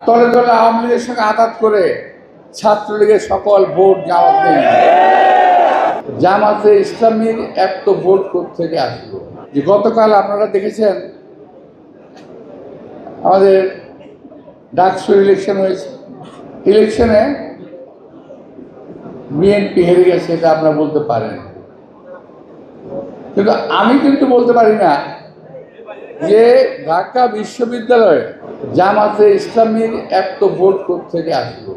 তলে তলে আওয়ামী লীগের সঙ্গে আঘাত করে ছাত্রলীগের সকল ভোট জামাত নেই। জামাতে ইসলামীর এত ভোট থেকে আসলো যে গতকাল আপনারা দেখেছেন আমাদের ডাকসু ইলেকশন হয়েছে। ইলেকশনে বিএনপি হেরে গেছে, এটা আপনারা বলতে পারেন, কিন্তু আমি কিন্তু বলতে পারি না যে ঢাকা বিশ্ববিদ্যালয়ে জামাতে ইসলামীর এত ভোট থেকে আসলো।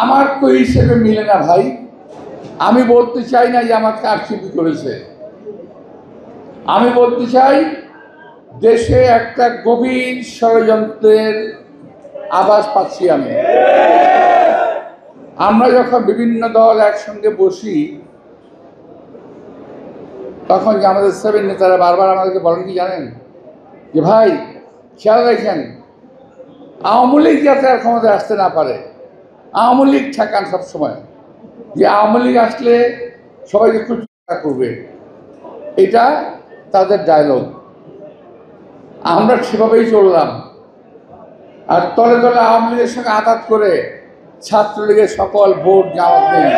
আমার তো হিসেবে মিলে না ভাই। আমি বলতে চাই না যে আমার কারচুপি করেছে, আমি বলতে চাই দেশে একটা গভীর ষড়যন্ত্রের আভাস পাচ্ছি আমি। আমরা যখন বিভিন্ন দল একসঙ্গে বসি তখন যে আমাদের সেভেন নেতারা বারবার আমাদেরকে বলেন কি জানেন, যে ভাই খেয়াল রাখেন আওয়ামী লীগ যাতে আর ক্ষমতায় আসতে না পারে, আওয়ামী লীগ ঠেকান সবসময়, যে আওয়ামী লীগ আসলে সবাই একটু চিন্তা করবে, এটা তাদের ডায়লগ। আমরা সেভাবেই চললাম, আর তলে তলে আওয়ামী লীগের সঙ্গে আঘাত করে ছাত্রলীগের সকল ভোট জামাত নেই।